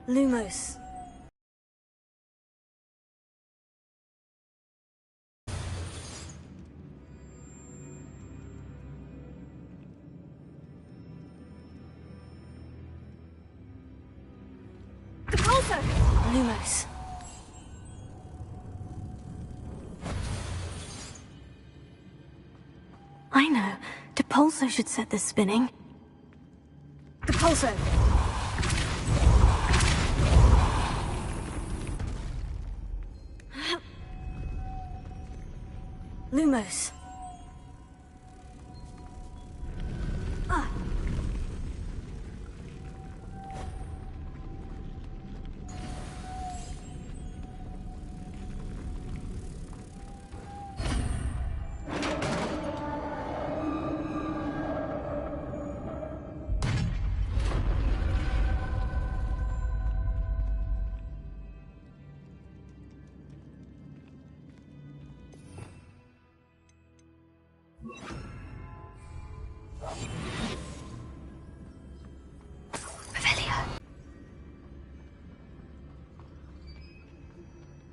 Lumos. Depulso! Lumos. I know. Depulso should set this spinning. Depulso! Lumos.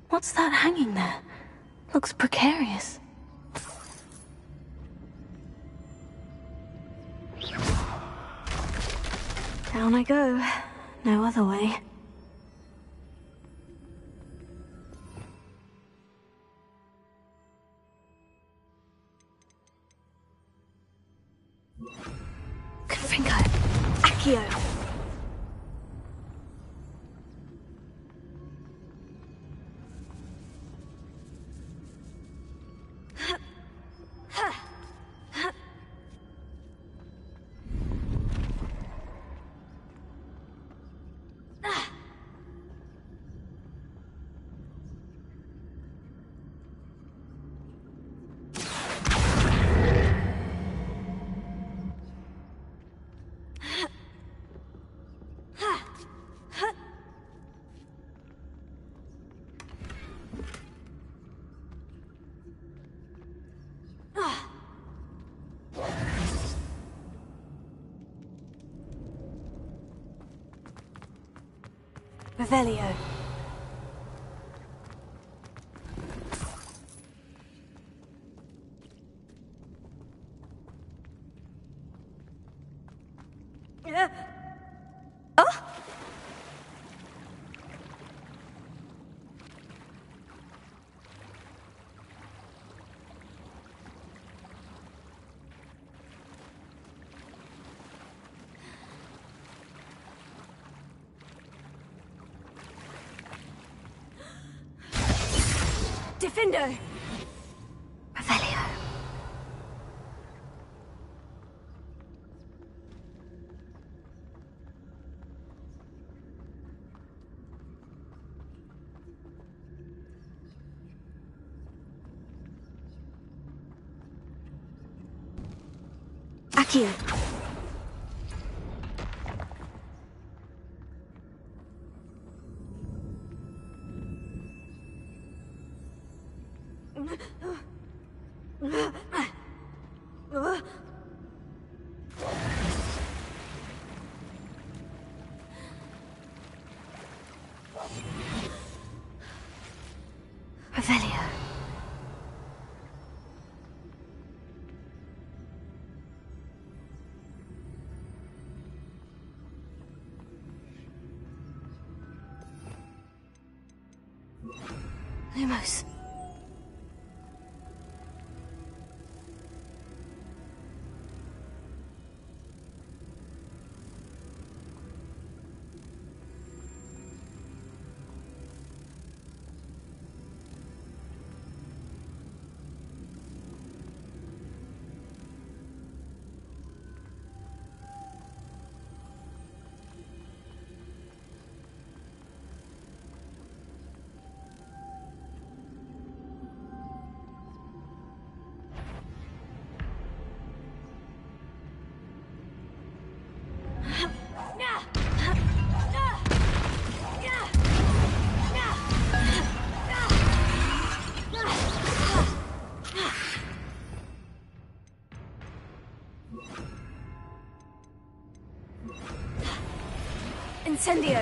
What's that hanging there? Looks precarious. Down I go. No other way. Confringo. Accio. Revelio. Oh! Defendo! Revelio. Accio. Revelio. Lumos. Incendio!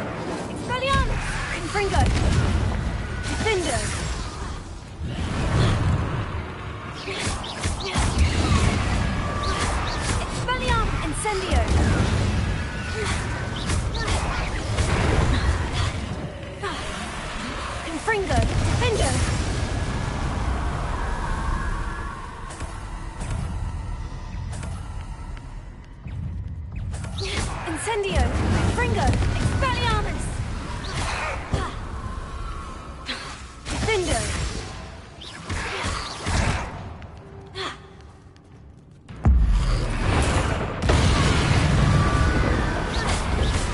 Expelliarmus! Confringo! Diffindo! Expelliarmus! Incendio! Confringo! Diffindo! Incendio! Confringo! Expelliarmus! Diffindo!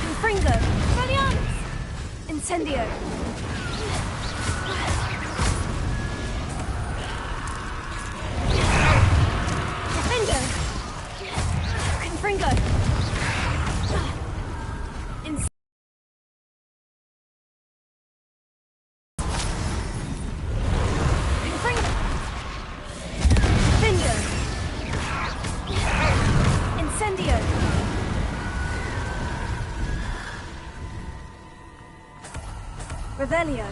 Confringo! Expelliarmus! Incendio! Diffindo! Confringo! Incendio! Revelio!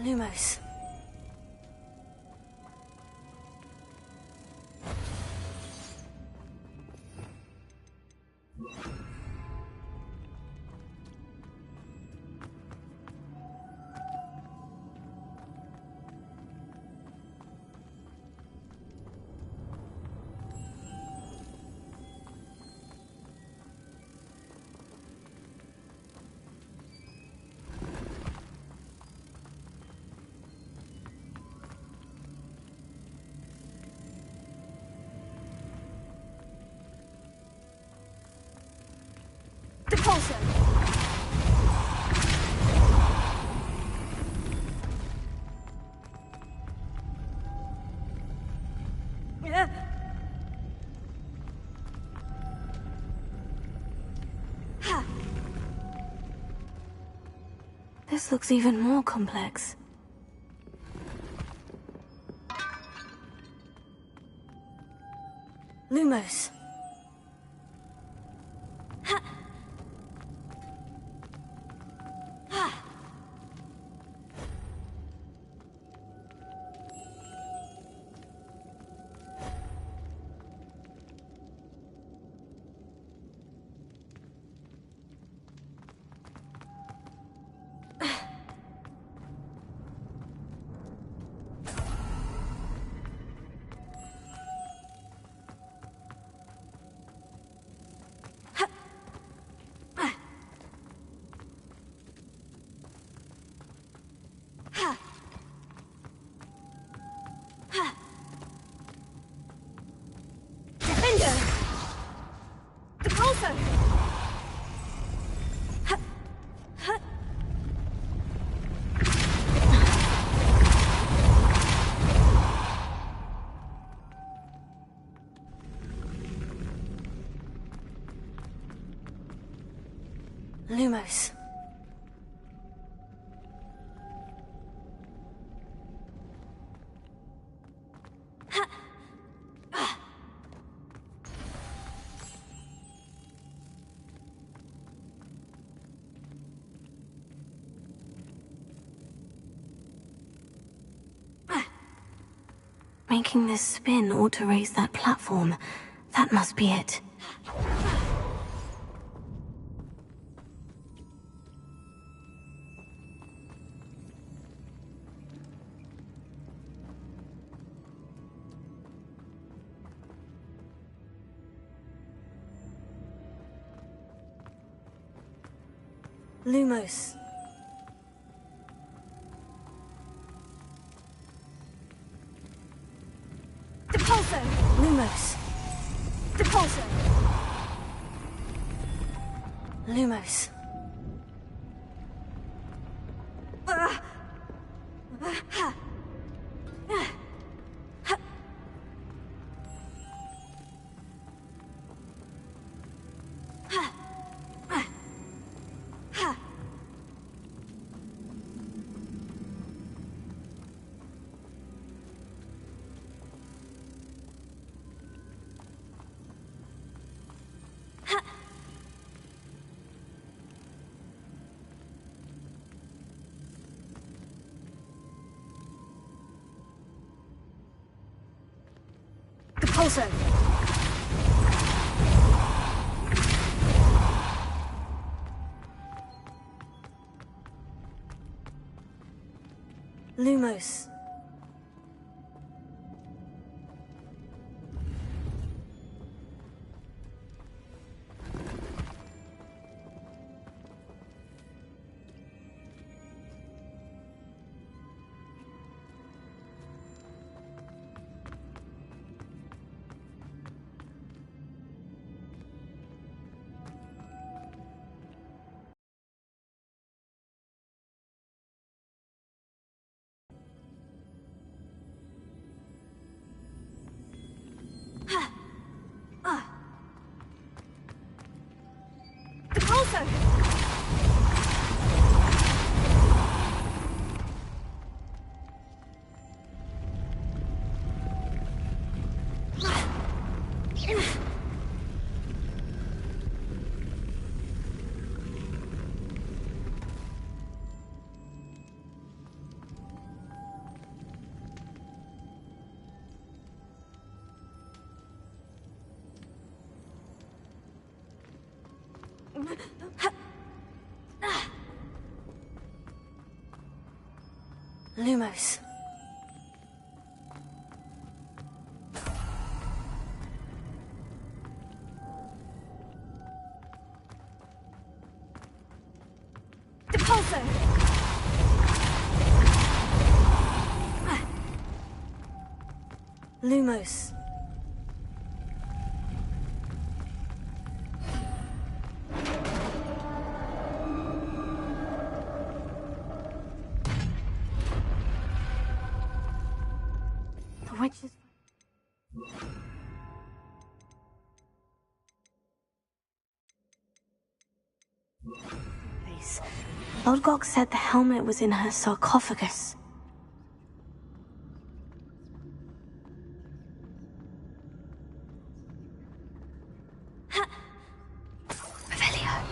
Lumos. Depulso! This looks even more complex. Lumos. Lumos. Making this spin ought to raise that platform. That must be it. Lumos. Depulso. Lumos. Depulso. Lumos. Depulso! Lumos. Depulso! Lumos. Depulso! Lumos. The witches. Please. Lodgok said the helmet was in her sarcophagus. Revelio.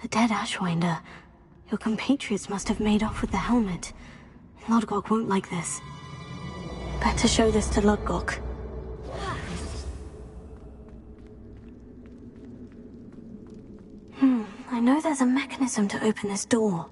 A dead Ashwinder. Your compatriots must have made off with the helmet. Lodgok won't like this. Better show this to Lodgok. I know there's a mechanism to open this door.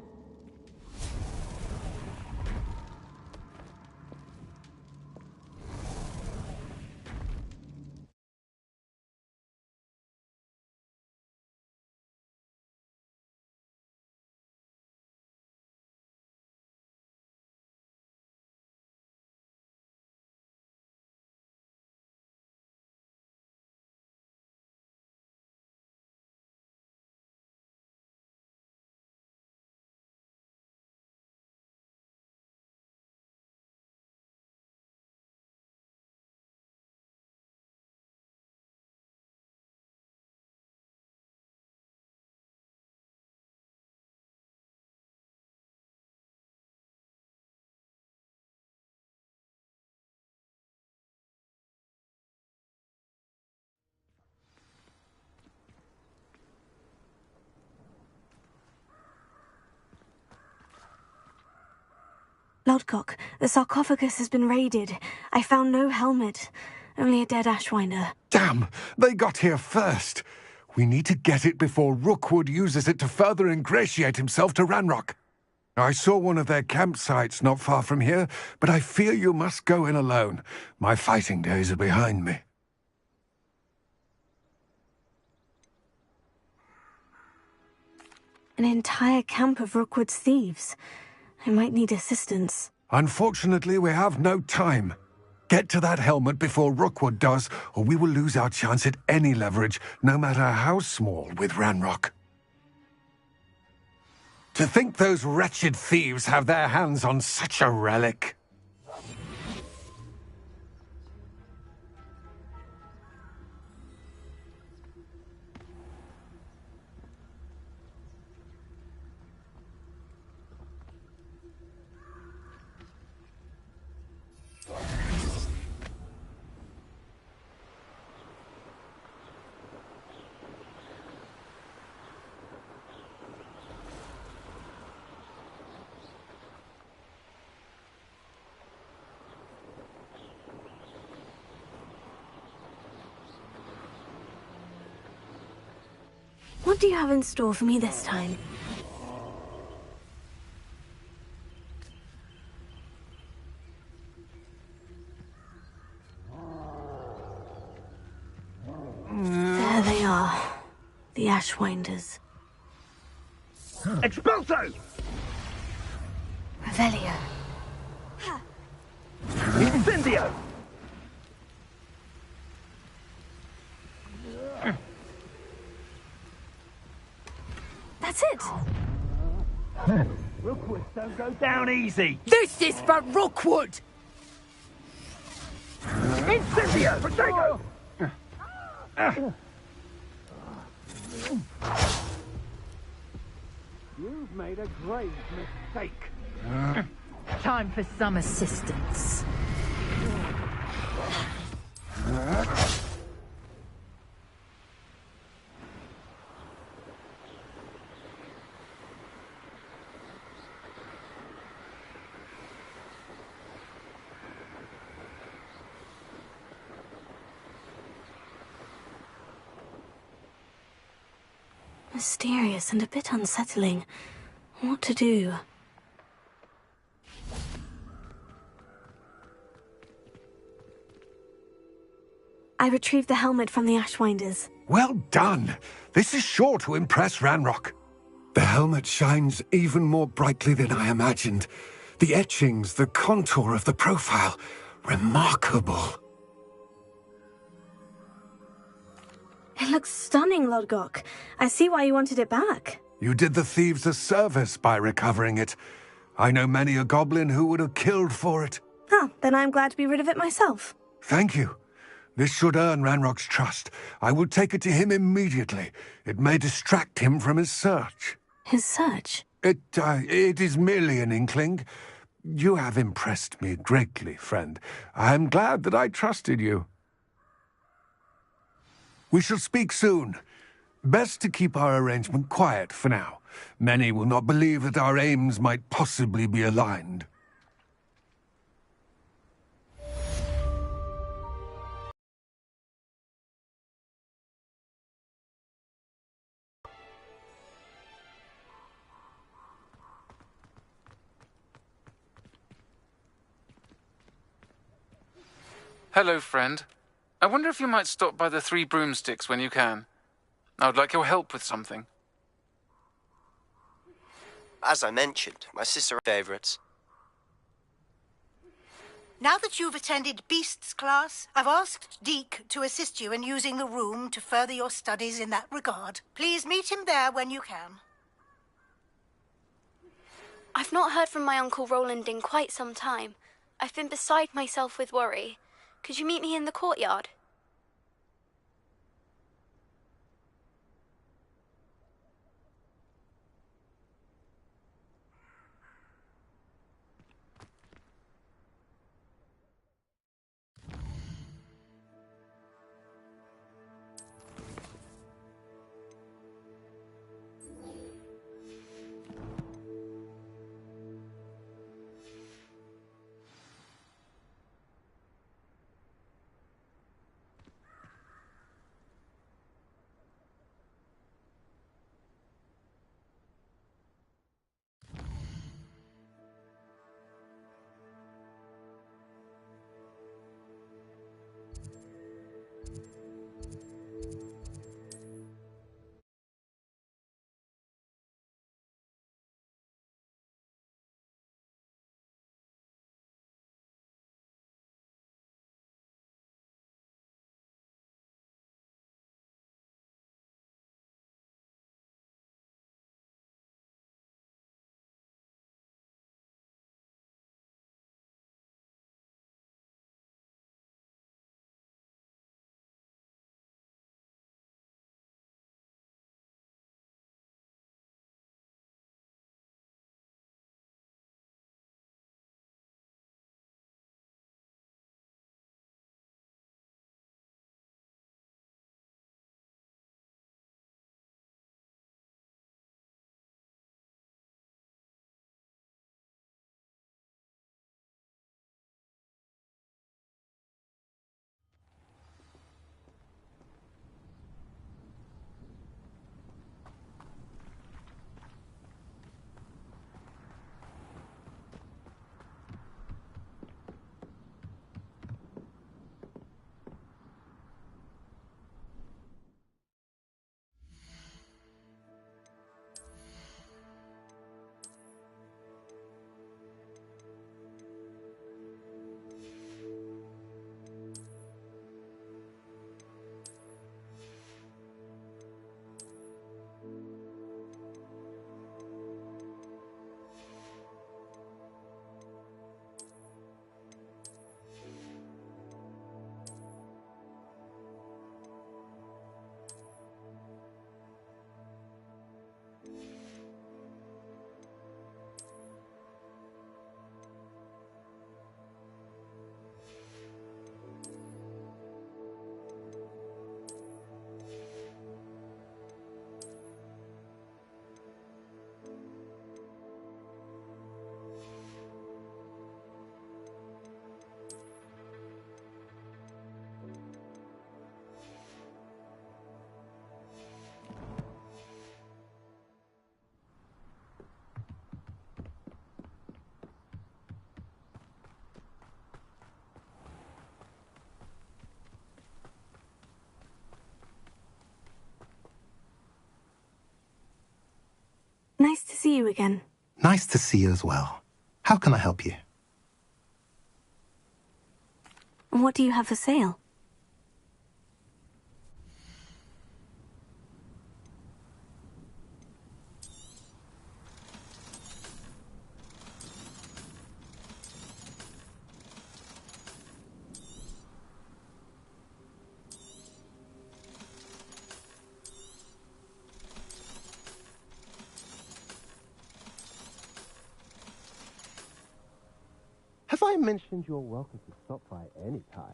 Lodgok, the sarcophagus has been raided. I found no helmet, only a dead Ashwinder. Damn! They got here first. We need to get it before Rookwood uses it to further ingratiate himself to Ranrock. I saw one of their campsites not far from here, but I fear you must go in alone. My fighting days are behind me. An entire camp of Rookwood's thieves. I might need assistance. Unfortunately, we have no time. Get to that helmet before Rookwood does, or we will lose our chance at any leverage, no matter how small, with Ranrock. To think those wretched thieves have their hands on such a relic. What do you have in store for me this time? There they are. The Ashwinders. Expulso! Revelio. Incendio! That's it! Rookwood, don't go down easy! This is for Rookwood! Incendio! Protego! You've made a grave mistake. Time for some assistance. Mysterious and a bit unsettling. What to do? I retrieved the helmet from the Ashwinders. Well done! This is sure to impress Ranrock. The helmet shines even more brightly than I imagined. The etchings, the contour of the profile. Remarkable. It looks stunning, Lodgok. I see why you wanted it back. You did the thieves a service by recovering it. I know many a goblin who would have killed for it. Ah, then I'm glad to be rid of it myself. Thank you. This should earn Ranrock's trust. I will take it to him immediately. It may distract him from his search. His search? It is merely an inkling. You have impressed me greatly, friend. I am glad that I trusted you. We shall speak soon. Best to keep our arrangement quiet for now. Many will not believe that our aims might possibly be aligned. Hello, friend. I wonder if you might stop by the Three Broomsticks when you can. I would like your help with something. As I mentioned, my sister favourites. Now that you've attended Beasts class, I've asked Deke to assist you in using the room to further your studies in that regard. Please meet him there when you can. I've not heard from my Uncle Roland in quite some time. I've been beside myself with worry. Could you meet me in the courtyard? Nice to see you again. Nice to see you as well. How can I help you? What do you have for sale? Have I mentioned you're welcome to stop by any time?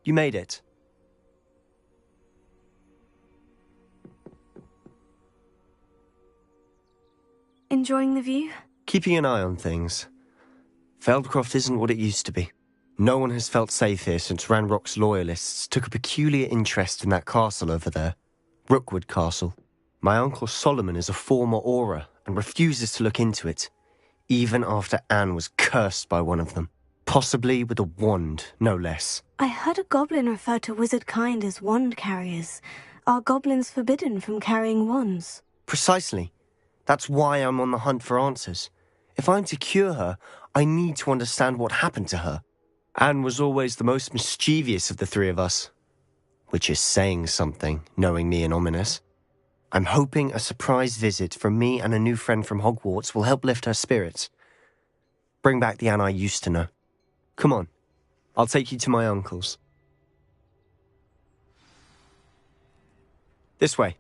You made it. Enjoying the view? Keeping an eye on things. Feldcroft isn't what it used to be. No one has felt safe here since Ranrock's loyalists took a peculiar interest in that castle over there. Rookwood Castle. My uncle Solomon is a former Auror and refuses to look into it, even after Anne was cursed by one of them. Possibly with a wand, no less. I heard a goblin refer to wizard kind as wand carriers. Are goblins forbidden from carrying wands? Precisely. That's why I'm on the hunt for answers. If I'm to cure her, I need to understand what happened to her. Anne was always the most mischievous of the three of us. Which is saying something, knowing me and Ominous. I'm hoping a surprise visit from me and a new friend from Hogwarts will help lift her spirits. Bring back the Anne I used to know. Come on, I'll take you to my uncle's. This way.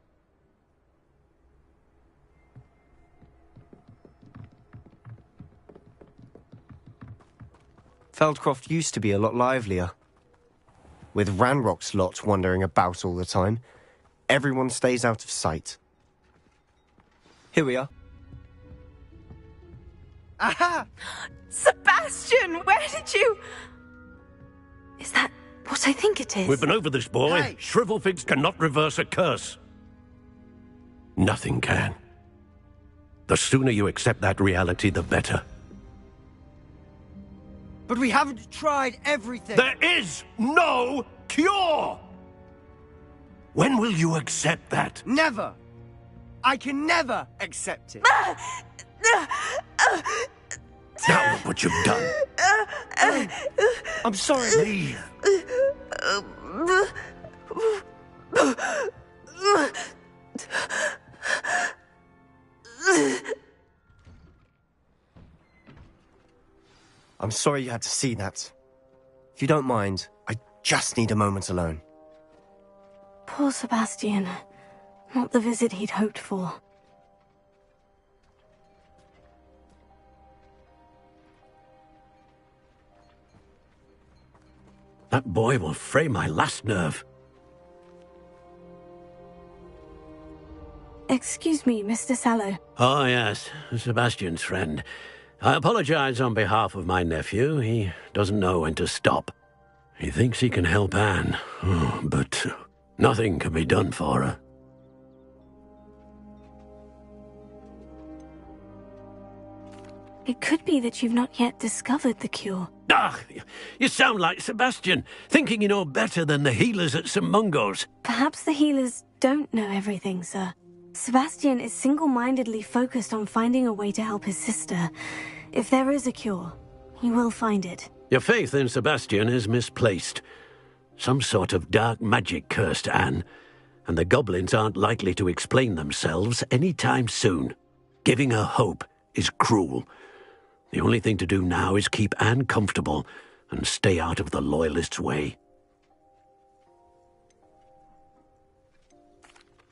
Feldcroft used to be a lot livelier. With Ranrock's lot wandering about all the time, everyone stays out of sight. Here we are. Aha! Sebastian, where did you... Is that what I think it is? We've been over this, boy. Hey. Shrivelfigs cannot reverse a curse. Nothing can. The sooner you accept that reality, the better. But we haven't tried everything. There is no cure! When will you accept that? Never. I can never accept it. Now look what you've done. I'm sorry. Leave. I'm sorry you had to see that. If you don't mind, I just need a moment alone. Poor Sebastian. Not the visit he'd hoped for. That boy will fray my last nerve. Excuse me, Mr. Sallow. Oh, yes, Sebastian's friend. I apologize on behalf of my nephew. He doesn't know when to stop. He thinks he can help Anne, but nothing can be done for her. It could be that you've not yet discovered the cure. Ah, you sound like Sebastian, thinking you know better than the healers at St. Mungo's. Perhaps the healers don't know everything, sir. Sebastian is single-mindedly focused on finding a way to help his sister. If there is a cure, he will find it. Your faith in Sebastian is misplaced. Some sort of dark magic cursed Anne, and the goblins aren't likely to explain themselves any time soon. Giving her hope is cruel. The only thing to do now is keep Anne comfortable and stay out of the Loyalists' way.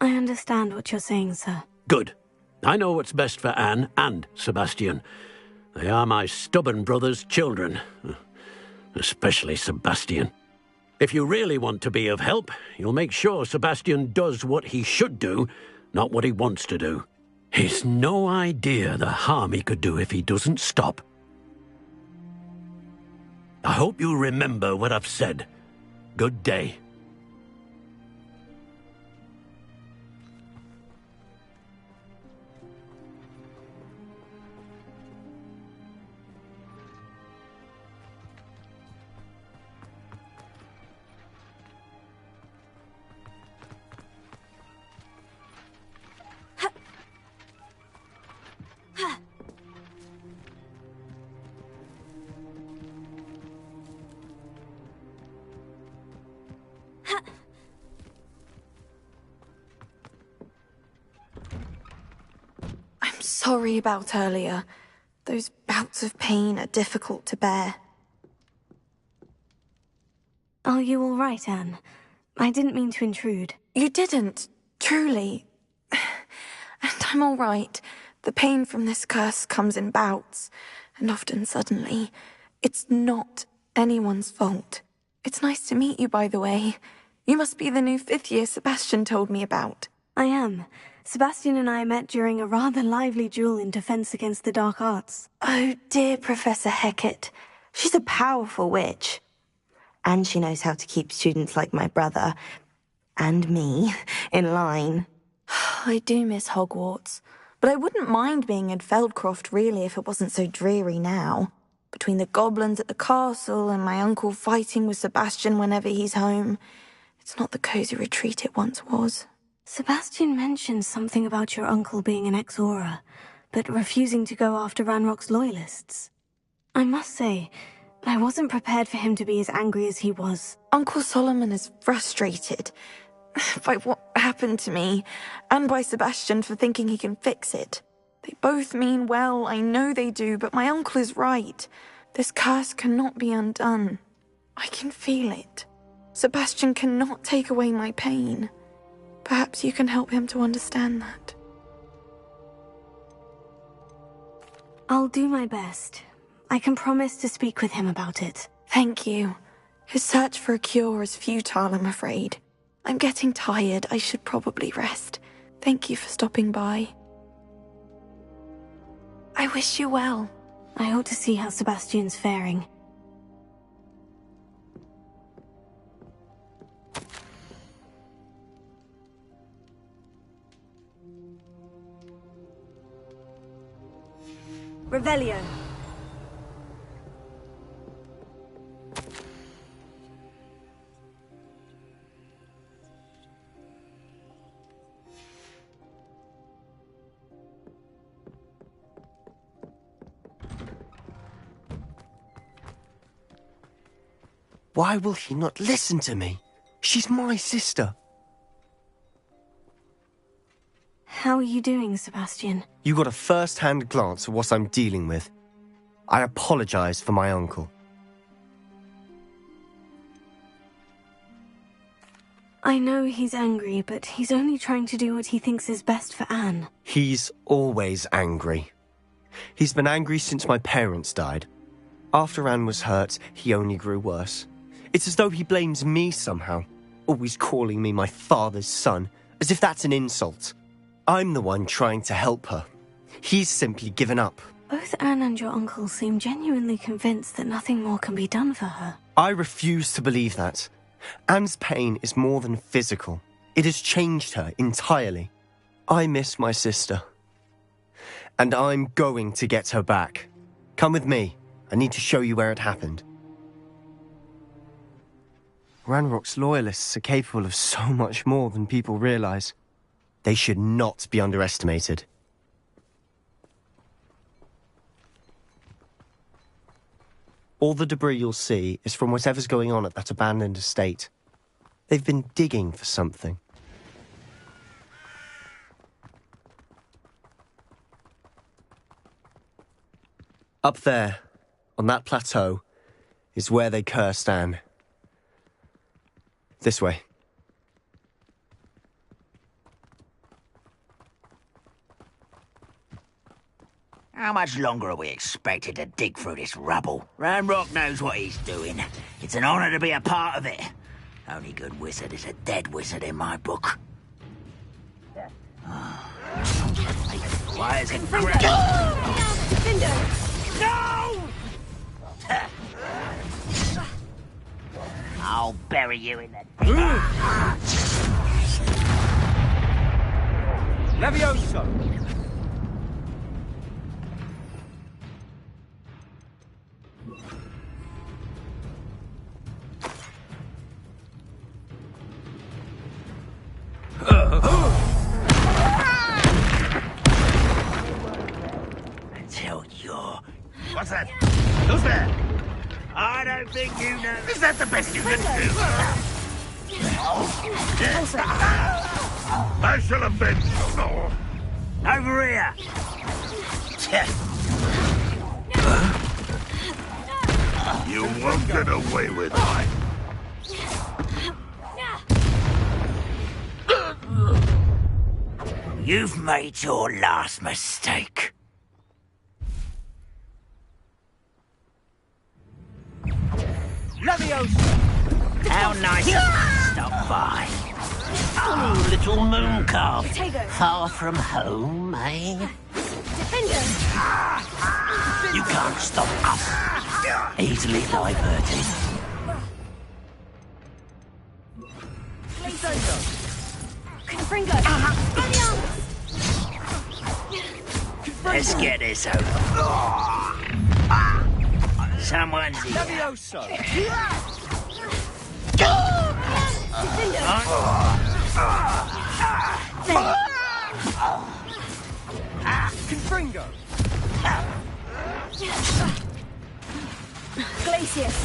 I understand what you're saying, sir. Good. I know what's best for Anne and Sebastian. They are my stubborn brother's children. Especially Sebastian. If you really want to be of help, you'll make sure Sebastian does what he should do, not what he wants to do. He's no idea the harm he could do if he doesn't stop. I hope you remember what I've said. Good day. sorry about earlier. Those bouts of pain are difficult to bear. Are you all right, Anne? I didn't mean to intrude. You didn't, truly. And I'm all right. The pain from this curse comes in bouts, and often suddenly. It's not anyone's fault. It's nice to meet you, by the way. You must be the new 5th year Sebastian told me about. I am. Sebastian and I met during a rather lively duel in defense against the dark arts. Oh, dear Professor Hecat. She's a powerful witch. And she knows how to keep students like my brother, and me, in line. I do miss Hogwarts, but I wouldn't mind being in Feldcroft, really, if it wasn't so dreary now. Between the goblins at the castle and my uncle fighting with Sebastian whenever he's home, it's not the cozy retreat it once was. Sebastian mentioned something about your uncle being an ex-Auror, but refusing to go after Ranrock's loyalists. I must say, I wasn't prepared for him to be as angry as he was. Uncle Solomon is frustrated by what happened to me, and by Sebastian for thinking he can fix it. They both mean well, I know they do, but my uncle is right. This curse cannot be undone. I can feel it. Sebastian cannot take away my pain. Perhaps you can help him to understand that. I'll do my best. I can promise to speak with him about it. Thank you. His search for a cure is futile, I'm afraid. I'm getting tired. I should probably rest. Thank you for stopping by. I wish you well. I ought to see how Sebastian's faring. Revelio. Why will he not listen to me? She's my sister. How are you doing, Sebastian? You got a first-hand glance at what I'm dealing with. I apologize for my uncle. I know he's angry, but he's only trying to do what he thinks is best for Anne. He's always angry. He's been angry since my parents died. After Anne was hurt, he only grew worse. It's as though he blames me somehow, always calling me my father's son, as if that's an insult. I'm the one trying to help her. He's simply given up. Both Anne and your uncle seem genuinely convinced that nothing more can be done for her. I refuse to believe that. Anne's pain is more than physical. It has changed her entirely. I miss my sister. And I'm going to get her back. Come with me. I need to show you where it happened. Ranrock's loyalists are capable of so much more than people realize. They should not be underestimated. All the debris you'll see is from whatever's going on at that abandoned estate. They've been digging for something. Up there, on that plateau, is where they cursed Anne. This way. How much longer are we expected to dig through this rubble? Ranrock knows what he's doing. It's an honor to be a part of it. Only good wizard is a dead wizard in my book. Why is it No! I'll bury you in the... Levioso! Until you're... What's that? Who's there? I don't think you know... Is that the best you can do? I shall avenge you. Over here! You won't get away with it. You've made your last mistake. Leviosa! How nice of you to stop by. Oh, little moon calf. Potato. Far from home, eh? Defender. You can't stop us. Easily diverted. Confringo. Let's get this over. Someone's here. Leviosa! Confringo! Glacius.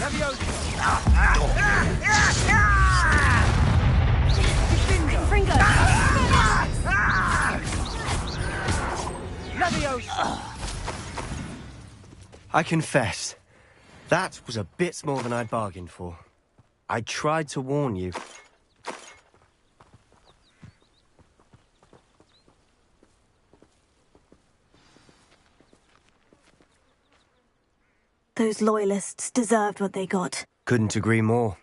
Confringo. Leviosa! I confess, that was a bit more than I'd bargained for. I tried to warn you. Those loyalists deserved what they got. Couldn't agree more.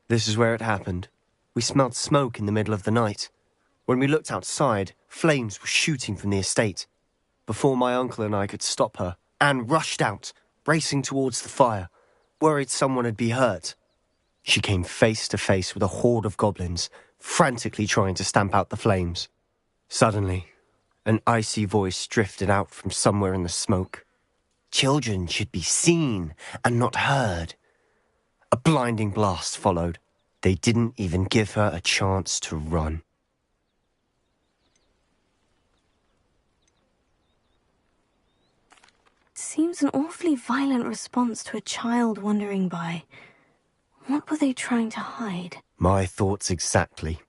This is where it happened. We smelled smoke in the middle of the night. When we looked outside, flames were shooting from the estate. Before my uncle and I could stop her, Anne rushed out, racing towards the fire, worried someone had been hurt. She came face to face with a horde of goblins, frantically trying to stamp out the flames. Suddenly, an icy voice drifted out from somewhere in the smoke. Children should be seen and not heard. A blinding blast followed. They didn't even give her a chance to run. It seems an awfully violent response to a child wandering by. What were they trying to hide? My thoughts exactly.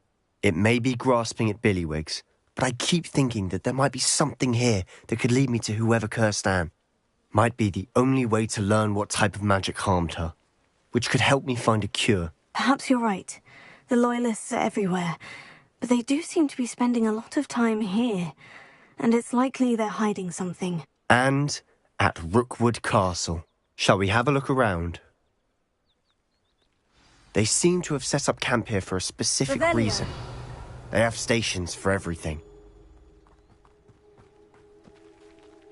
It may be grasping at Billywigs, but I keep thinking that there might be something here that could lead me to whoever cursed Anne. Might be the only way to learn what type of magic harmed her, which could help me find a cure. Perhaps you're right. The Loyalists are everywhere, but they do seem to be spending a lot of time here, and it's likely they're hiding something. And at Rookwood Castle. Shall we have a look around? They seem to have set up camp here for a specific reason. They have stations for everything.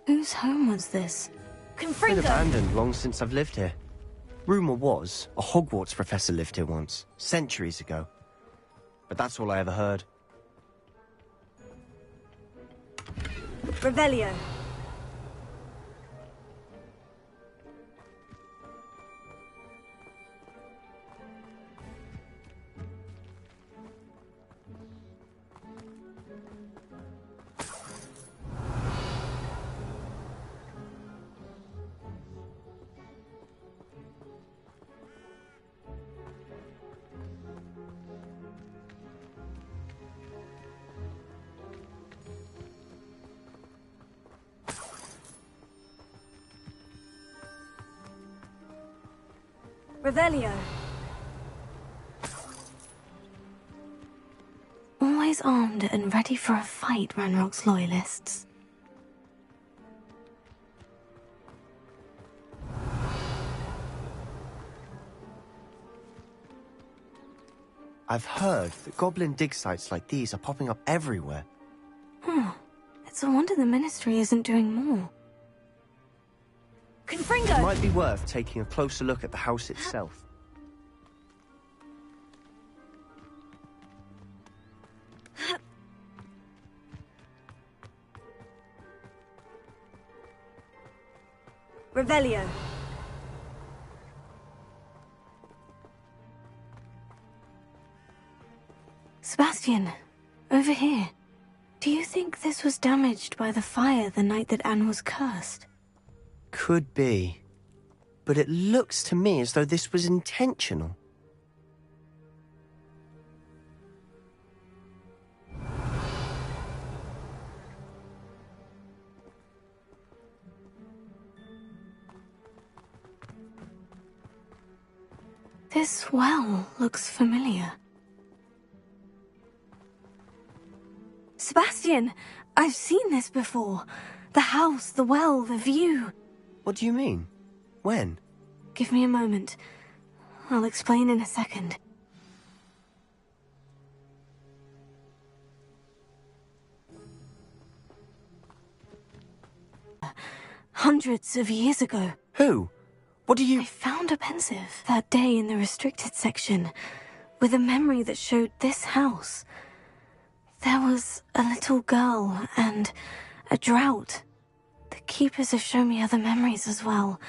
Whose home was this? Been abandoned long since I've lived here. Rumour was a Hogwarts professor lived here once, centuries ago. But that's all I ever heard. Revelio. Revelio. Always armed and ready for a fight, Ranrock's loyalists. I've heard that goblin dig sites like these are popping up everywhere. It's a wonder the Ministry isn't doing more. It might be worth taking a closer look at the house itself. Revelio. Sebastian, over here. Do you think this was damaged by the fire the night that Anne was cursed? Could be. But it looks to me as though this was intentional. This well looks familiar. Sebastian, I've seen this before. The house, the well, the view. What do you mean? When? Give me a moment. I'll explain in a second. Hundreds of years ago. Who? What do you... I found a pensive that day in the restricted section with a memory that showed this house. There was a little girl and a drought. The keepers have shown me other memories as well.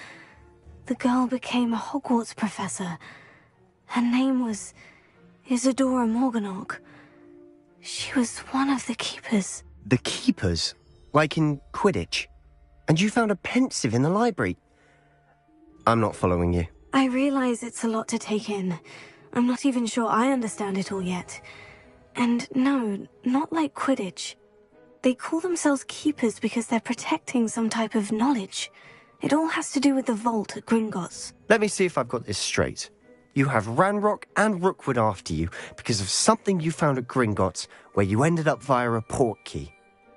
The girl became a Hogwarts professor. Her name was Isadora Morganach. She was one of the keepers. The keepers? Like in Quidditch? And you found a pensive in the library? I'm not following you. I realize it's a lot to take in. I'm not even sure I understand it all yet. And no, not like Quidditch. They call themselves keepers because they're protecting some type of knowledge. It all has to do with the vault at Gringotts. Let me see if I've got this straight. You have Ranrock and Rookwood after you because of something you found at Gringotts where you ended up via a port key.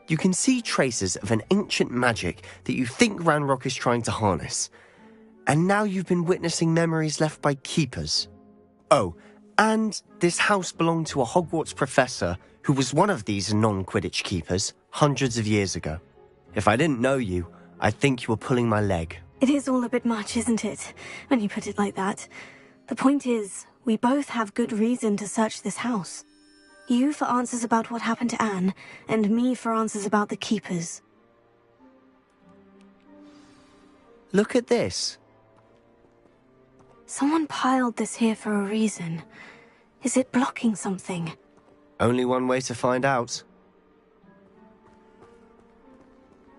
You can see traces of an ancient magic that you think Ranrock is trying to harness. And now you've been witnessing memories left by keepers. Oh, and this house belonged to a Hogwarts professor who was one of these non-Quidditch keepers hundreds of years ago. If I didn't know you, I'd think you were pulling my leg. It is all a bit much, isn't it, when you put it like that? The point is, we both have good reason to search this house. You for answers about what happened to Anne, and me for answers about the keepers. Look at this. Someone piled this here for a reason. Is it blocking something? Only one way to find out.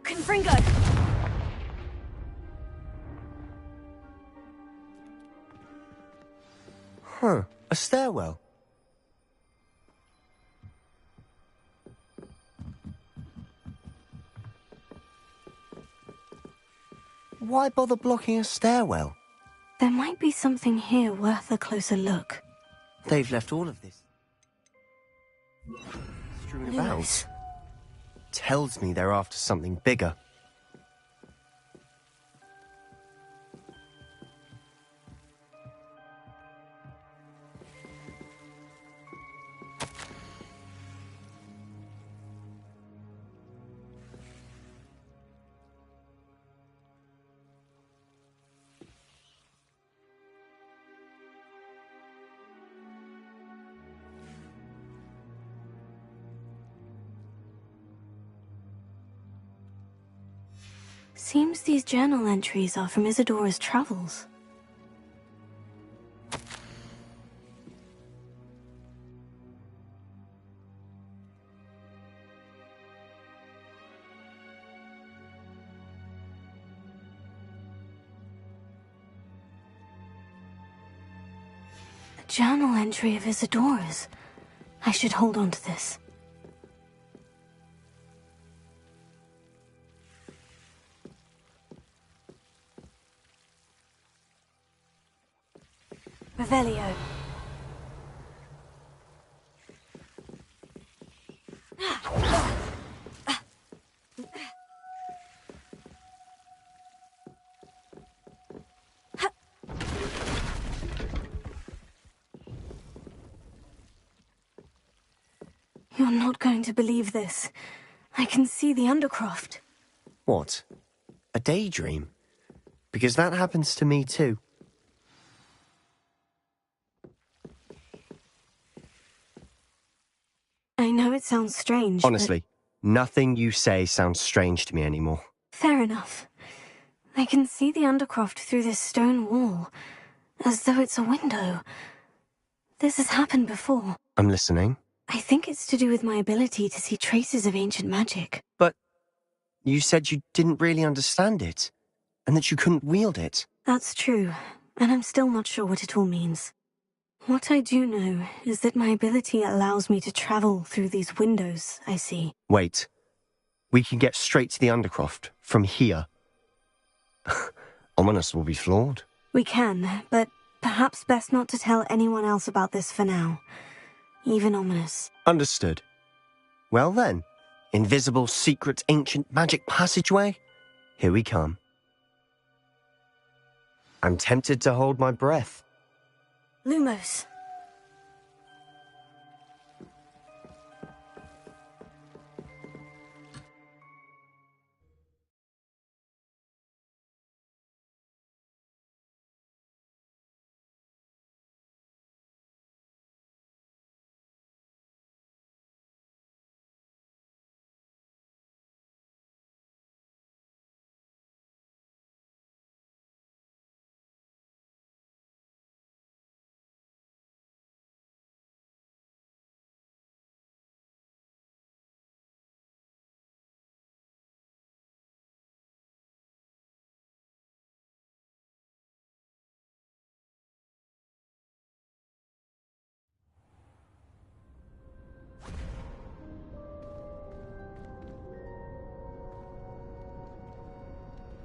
Confringo! Huh, a stairwell. Why bother blocking a stairwell? There might be something here worth a closer look. They've left all of this strewn about. Lewis. Tells me they're after something bigger. Seems these journal entries are from Isadora's travels. A journal entry of Isadora's. I should hold on to this. Revelio. You're not going to believe this. I can see the Undercroft. What? A daydream? Because that happens to me too. I know it sounds strange, Honestly, nothing you say sounds strange to me anymore. Fair enough. I can see the Undercroft through this stone wall, as though it's a window. This has happened before. I'm listening. I think it's to do with my ability to see traces of ancient magic. But you said you didn't really understand it, and that you couldn't wield it. That's true, and I'm still not sure what it all means. What I do know is that my ability allows me to travel through these windows I see. Wait. We can get straight to the Undercroft from here. Ominous will be flawed. We can, but Perhaps best not to tell anyone else about this for now. Even Ominous. Understood. Well then, invisible, secret, ancient magic passageway? Here we come. I'm tempted to hold my breath. Lumos.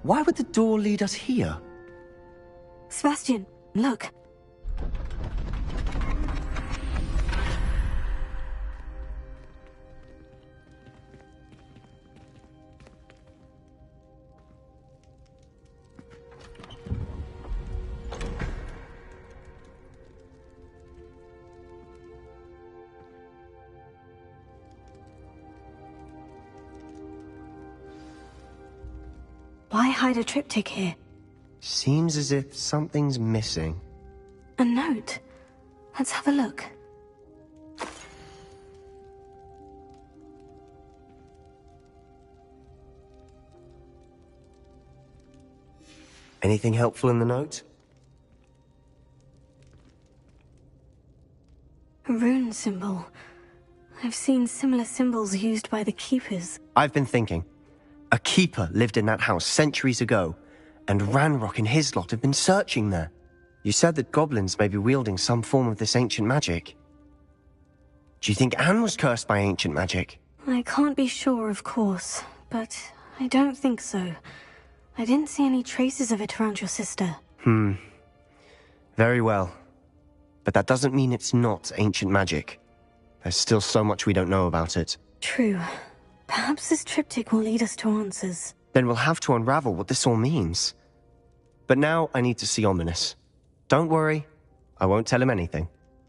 Why would the door lead us here? Sebastian, look. Why hide a triptych here? Seems as if something's missing. A note. Let's have a look. Anything helpful in the note? A rune symbol. I've seen similar symbols used by the Keepers. I've been thinking. A keeper lived in that house centuries ago, and Ranrock and his lot have been searching there. You said that goblins may be wielding some form of this ancient magic. Do you think Anne was cursed by ancient magic? I can't be sure, of course, but I don't think so. I didn't see any traces of it around your sister. Very well. But that doesn't mean it's not ancient magic. There's still so much we don't know about it. True. Perhaps this triptych will lead us to answers. Then we'll have to unravel what this all means. But now I need to see Ominous. Don't worry, I won't tell him anything.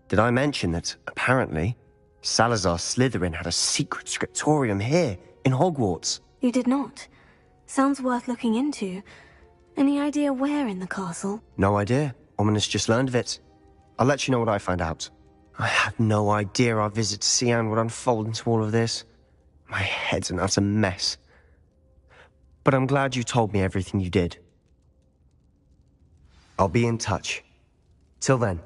Did I mention that, apparently, Salazar Slytherin had a secret scriptorium here, in Hogwarts? You did not. Sounds worth looking into. Any idea where in the castle? No idea. Ominous just learned of it. I'll let you know what I find out. I had no idea our visit to Cian would unfold into all of this. My head's an utter mess. But I'm glad you told me everything you did. I'll be in touch. Till then.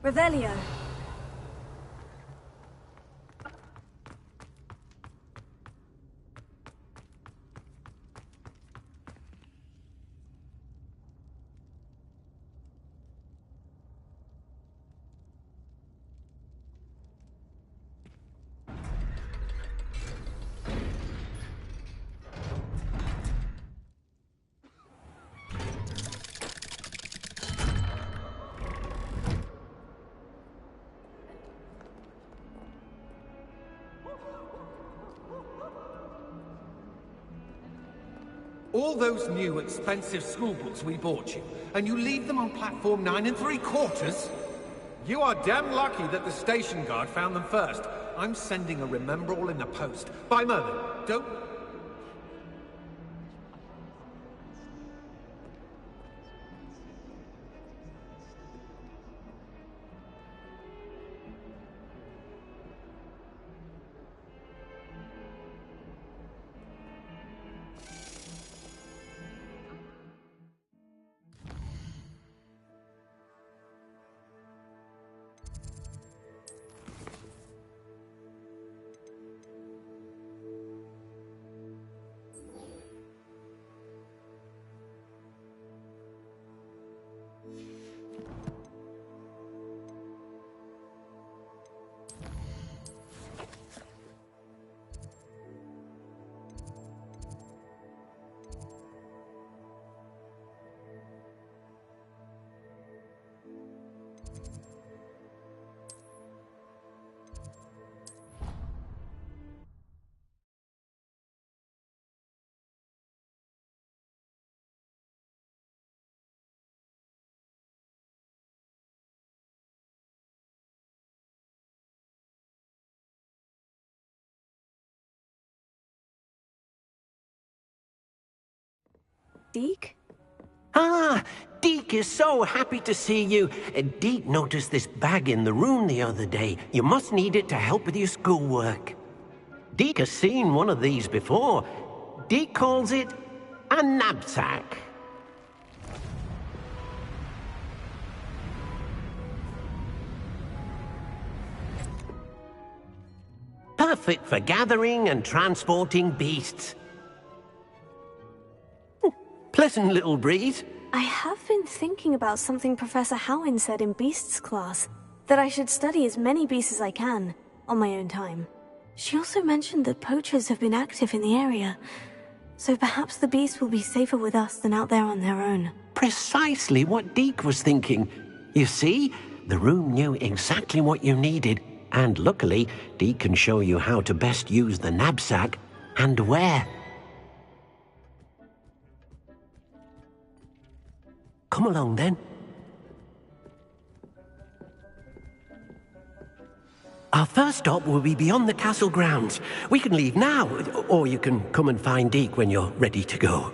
Revelio. All those new expensive school books we bought you, and you leave them on platform 9 3/4? You are damn lucky that the station guard found them first. I'm sending a rememberall in the post. By Merlin, don't... Deke? Ah, Deke is so happy to see you. Deke noticed this bag in the room the other day. You must need it to help with your schoolwork. Deke has seen one of these before. Deke calls it a knapsack. Perfect for gathering and transporting beasts. Pleasant little breeze. I have been thinking about something Professor Howin said in Beasts class, that I should study as many beasts as I can, on my own time. She also mentioned that poachers have been active in the area, so perhaps the beasts will be safer with us than out there on their own. Precisely what Deke was thinking. You see, the room knew exactly what you needed, and luckily, Deke can show you how to best use the knapsack and where. Come along, then. Our first stop will be beyond the castle grounds. We can leave now, or you can come and find Deke when you're ready to go.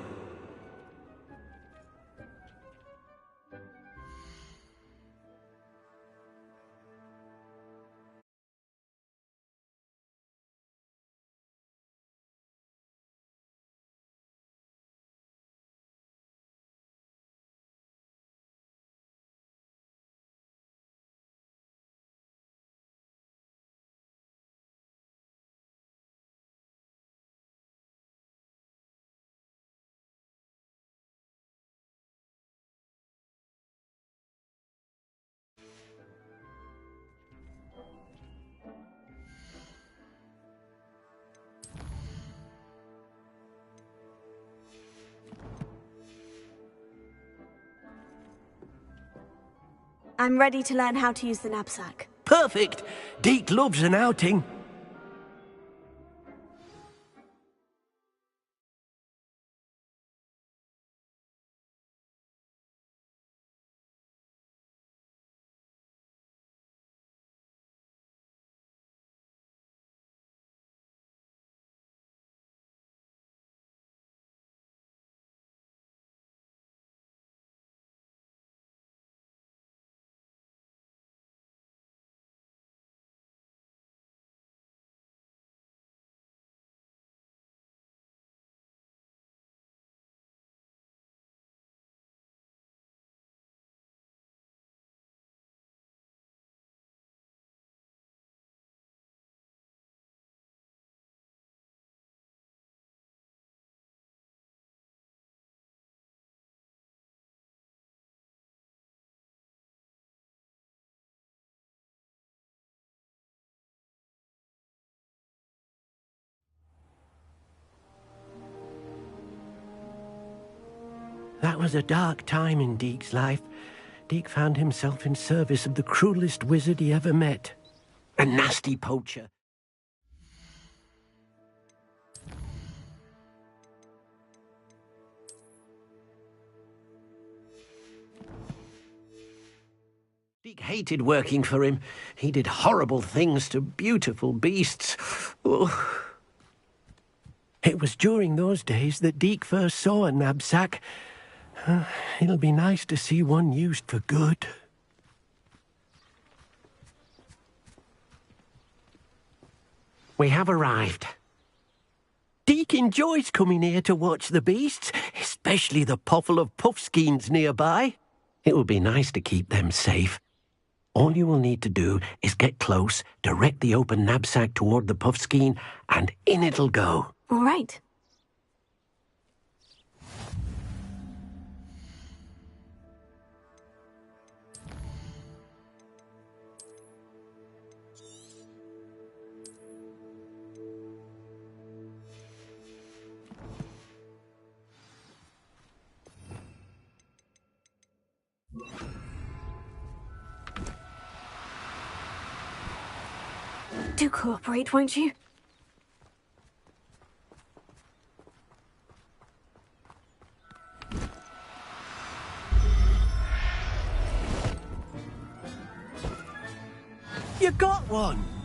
I'm ready to learn how to use the knapsack. Perfect! Deke loves an outing. That was a dark time in Deke's life. Deke found himself in service of the cruelest wizard he ever met. A nasty poacher. Deke hated working for him. He did horrible things to beautiful beasts. Oh. It was during those days that Deke first saw a knapsack. It'll be nice to see one used for good. We have arrived. Deke enjoys coming here to watch the beasts, especially the potful of puffskeins nearby. It will be nice to keep them safe. All you will need to do is get close, direct the open knapsack toward the puffskein, and in it'll go. All right. Do cooperate, won't you? You got one!